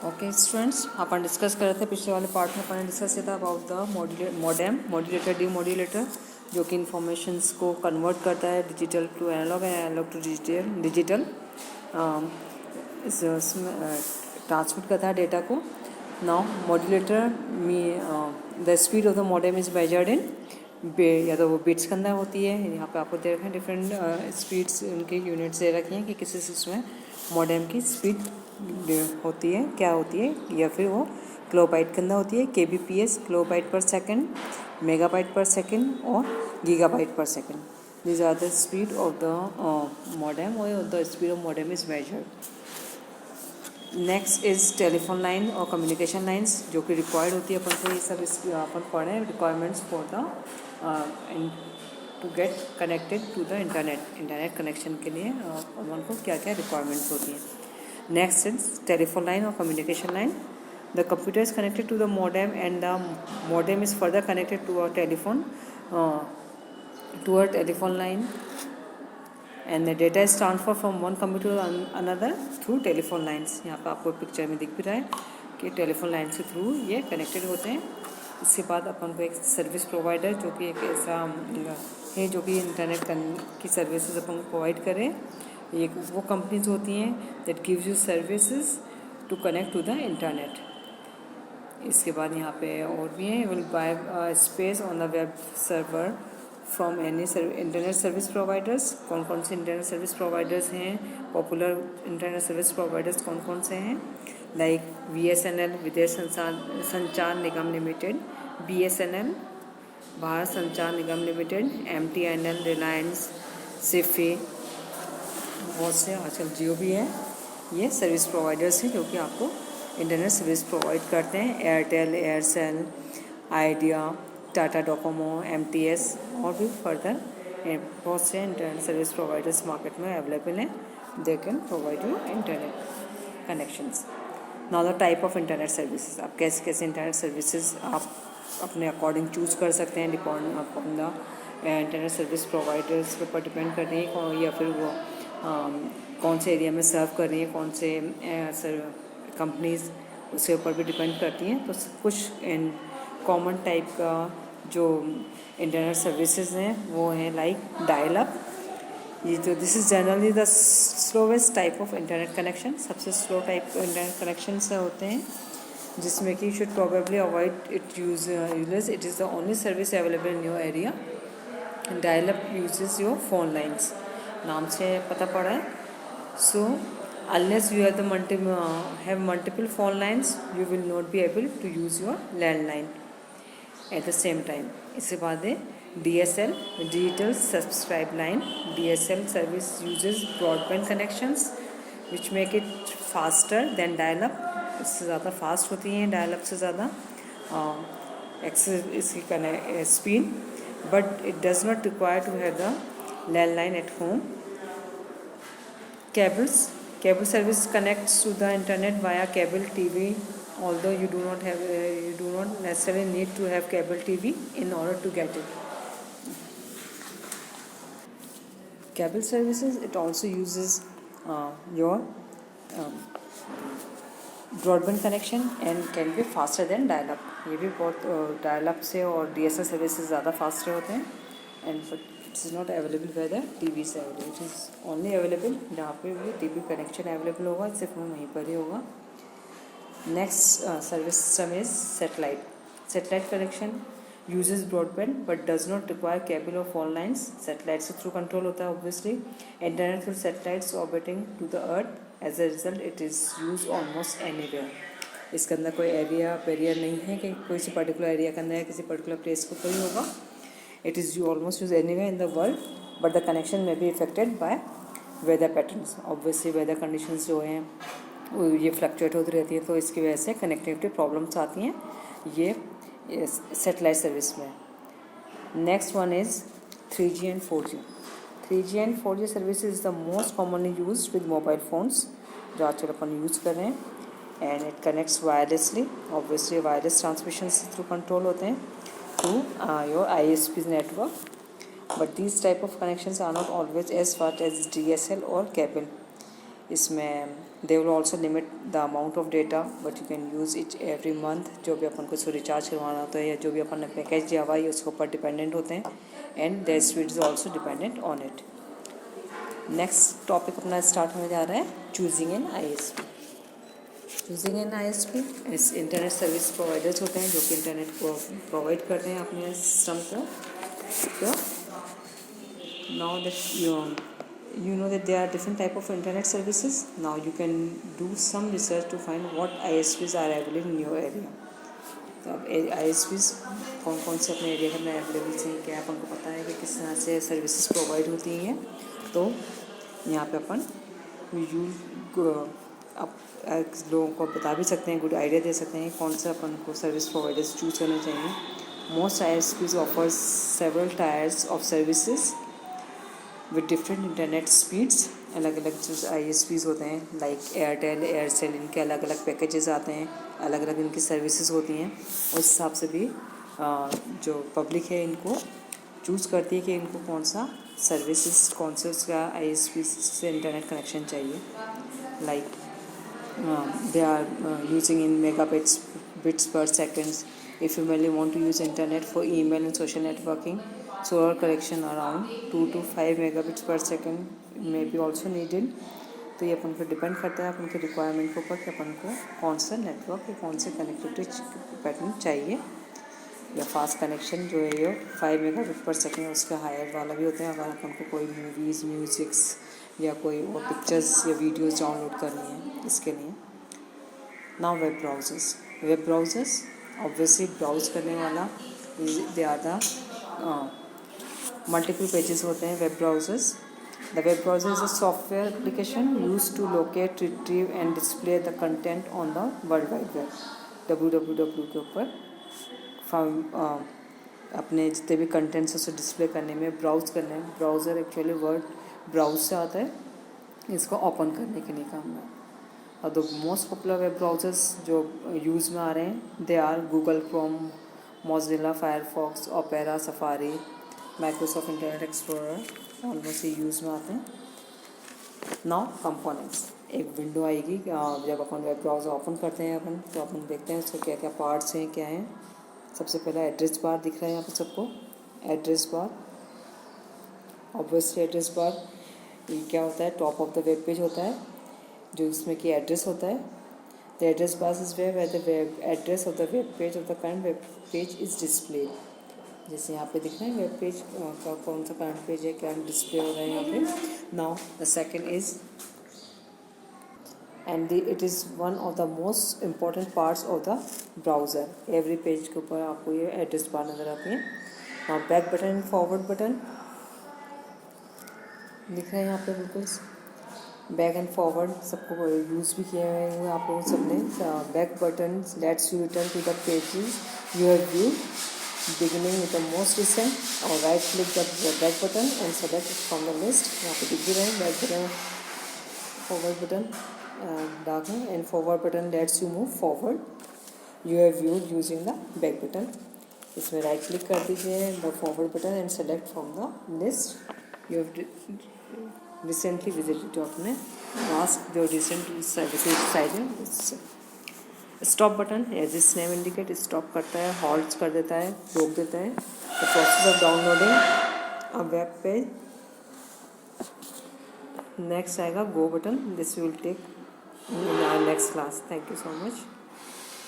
Okay students, अपन discuss कर रहे थे पिछले वाले पार्ट में। अपन ने डिस्कस किया था अबाउट द मॉड्यूलेटर डीमॉड्यूलेटर, जो कि इंफॉर्मेशंस को कन्वर्ट करता है digital to analogue and analogue to digital transmit करता है डेटा को। नाउ मॉड्यूलेटर में the speed of the modem is measured in या तो वो बिट्स के अंदर होती है। यहाँ पे आपको दे रखे हैं डिफरेंट स्पीड्स, उनकी यूनिट्स दे रखी हैं कि किस इसमें मॉडेम की स्पीड होती है, क्या होती है, या फिर वो किलोबाइट के अंदर होती है। kbps kilobyte per second, megabyte per second और gigabyte per second. These are the speed of the modem और the speed of modem is measured. Next is telephone line और कम्युनिकेशन लाइंस, जो कि रिक्वायर्ड होती है अपन को। ये सब इस अपन पढ़े हैं requirements for the to get connected to the internet connection के लिए अपन को क्या क्या रिक्वायरमेंट्स होती हैं। Next is telephone line or communication line. The computer is connected to the modem and the modem is further connected to a telephone line, and the data is transferred from one computer to another through telephone lines. यहाँ पे आपको picture में दिख भी रहा है कि telephone line से थ्रू ये कनेक्टेड होते हैं। इसके बाद अपन को एक सर्विस प्रोवाइडर, जो कि एक ऐसा है जो कि इंटरनेट की सर्विसेज अपन को प्रोवाइड करे। ये वो कंपनीज होती हैं that gives you services to connect to the internet. इसके बाद यहाँ पे और भी हैं, will buy space on the web server from any internet service providers. कौन कौन से इंटरनेट सर्विस प्रोवाइडर्स हैं, पॉपुलर इंटरनेट सर्विस प्रोवाइडर्स कौन कौन से हैं, लाइक BSNL विदेश संचार निगम लिमिटेड, BSNL भारत संचार निगम लिमिटेड, MTNL रिलायंस, सिफी, बहुत से आजकल जियो भी है। ये सर्विस प्रोवाइडर्स हैं जो कि आपको इंटरनेट सर्विस प्रोवाइड करते हैं। Airtel, Aircel, idea, Tata Docomo, MTS और भी फर्दर बहुत से इंटरनेट सर्विस प्रोवाइडर्स मार्केट में अवेलेबल हैं। They can provide you internet connections. Now the type of internet services, आप कैसे कैसे इंटरनेट सर्विसेज आप अपने अकॉर्डिंग चूज़ कर सकते हैं। Depend upon the internet service providers के ऊपर डिपेंड करते हैं, या फिर वो कौन से एरिया में सर्व कर रही हैं, कौन से कंपनीज, उसके ऊपर भी डिपेंड करती हैं। तो कुछ कॉमन टाइप का जो इंटरनेट सर्विसेज हैं वो हैं लाइक डायल अप। ये तो this is generally the slowest type of internet connection. सबसे स्लो टाइप इंटरनेट कनेक्शन से होते हैं, जिसमें कि you should probably avoid it useless. It is the only service available in your area. Dial up uses your phone lines, नाम से पता पड़ा है। So unless you have multiple phone lines, you will not be able to use your landline at the same time. इसके बाद है DSL digital subscribe line. DSL service uses broadband connections which make it faster than dial up. इससे ज़्यादा fast होती हैं dial up से ज़्यादा access इसकी speed, but it does not require to have the landline at home. Cable service connects to the internet via cable TV, although you do not necessarily need to have cable TV in order to get it. Cable services, it also uses your broadband connection and can be faster than dial up. ये भी बहुत dial up से और DSL services ज़्यादा faster होते हैं। And but it's is not available where the TV से अवेलेबल, इट इज़ ओनली अवेलेबल जहाँ पे भी TV कनेक्शन अवेलेबल होगा, सिर्फ वहीं पर ही होगा। Next service system is satellite. Satellite connection uses broadband but does not require cable और फोन लाइन्स। सेटेलाइट से थ्रू कंट्रोल होता है obviously. Internet through satellites orbiting to the earth, as a result it is use almost anywhere. इसके अंदर कोई area barrier नहीं है कि कोई सी पर्टिकुलर एरिया के अंदर या किसी पर्टिकुलर प्लेस को कोई होगा। It is almost use anywhere in the world, but the connection में be affected by weather patterns. Obviously weather conditions जो हैं ये फ्लक्चुएट होती रहती है, तो इसकी वजह से कनेक्टिविटी प्रॉब्लम्स आती हैं ये सेटेलाइट सर्विस में। Next one is 3G and 4G। 3G and 4G service is the most commonly use with mobile phones, जो आजकल अपन यूज़ कर रहे हैं। And it connects wirelessly, obviously wireless transmission से थ्रू कंट्रोल होते हैं to your ISP network, but these type of connections are not always as fast as DSL और केबल। इसमें they will also limit the amount of data but you can use it every month. जो भी अपन को इसको recharge करवाना होता है या जो भी अपन ने पैकेज दिया हुआ है उसके ऊपर डिपेंडेंट होते हैं, and there speed is also dependent on it. Next topic अपना स्टार्ट होने जा रहा है choosing N ISP। Choosing N ISP इस इंटरनेट सर्विस प्रोवाइडर्स होते हैं जो कि इंटरनेट को प्रोवाइड करते हैं अपने सिस्टम को। तो now that you know that there are different type of internet services. Now you can do some research to find what ISPs are available in your area. तो अब ISPs कौन कौन से अपने एरिया में अवेलेबल हैं, क्या अपन को पता है कि किस तरह से सर्विसेज प्रोवाइड होती हैं। तो यहाँ पे अपन लोगों को बता भी सकते हैं, गुड आइडिया दे सकते हैं कौन सा अपन को सर्विस प्रोवाइडर्स चूज़ करने चाहिए। Most ISPs offers several tyres of services with different internet speeds. अलग अलग जो ISPs होते हैं लाइक एयरटेल, एयरसेल, इनके अलग अलग पैकेजेस आते हैं, अलग अलग इनकी सर्विसेज होती हैं। उस हिसाब से भी जो पब्लिक है इनको चूज़ करती है कि इनको कौन सा सर्विसेज, कौन से उसका ISP से इंटरनेट कनेक्शन चाहिए। Like they are using in bits per seconds. If you mainly want to use internet for email and social networking, slower connection around 2 to 5 megabits per second may be also needed। तो ये अपन को depend करता है अपन के requirement के ऊपर कि अपन को कौन सा नेटवर्क या कौन से कनेक्टिविटी पैटर्न चाहिए। या फास्ट कनेक्शन जो है ये 5 मेगाबिट पर सेकेंड, उसका हायर वाला भी होता है अगर अपन को कोई मूवीज़, म्यूजिक्स या कोई और पिक्चर्स या वीडियोज़ डाउनलोड करनी है इसके लिए। Now web browsers obviously browse करने वाला they are the multiple pages होते हैं web browsers. The web browser is a software application use to locate, retrieve and display the content on the world wide web. www के ऊपर अपने जितने भी contents उसे डिस्प्ले करने में, ब्राउज करने में, ब्राउज़र एक्चुअली वर्ड ब्राउज से आता है, इसको ओपन करने के लिए काम है। और the most popular web browsers जो यूज़ में आ रहे हैं they are Google Chrome, Mozilla Firefox, Opera, Safari, Microsoft Internet Explorer, almost ये यूज़ में आते हैं। नाउ कंपोनेंट्स, एक विंडो आएगी जब अपन वेब ब्राउज़र ओपन करते हैं अपन, तो अपन देखते हैं उसके क्या क्या पार्ट्स हैं, क्या हैं। सबसे पहला एड्रेस बार दिख रहा है यहाँ पर सबको। Address bar, obviously address bar ये क्या होता है, top of the web page होता है जो इसमें कि एड्रेस होता है। The address bar is where the web address of the web page of the current web page is display. जैसे यहाँ पे दिख रहा है वेब पेज का कौन सा करंट पेज है, क्या डिस्प्ले हो रहा है यहाँ पे। Now the second is and it is one of the most important parts of the browser. Every page के ऊपर आपको ये एड्रेस बार नज़र आती है। Now back button and forward button दिख रहा है यहाँ पे बिल्कुल। बैक एंड फॉरवर्ड सबको यूज़ भी किए हुए हैं आप लोगों सबने। Back button lets you return to the pages you have view beginning with the most recent, और right click the back button and select from the list. यहाँ पे दिख भी रहे हैं back button, forward button dark है, and forward button lets you move forward you have view using the back button. इसमें right click कर दीजिए the forward button and select from the list you have recently visited, जो अपने last जो recent site है। Stop button as its name indicate stop करता है, halt कर देता है, रोक देता है the process of downloading a web page. Next आएगा go button, this will take in our next class. Thank you so much.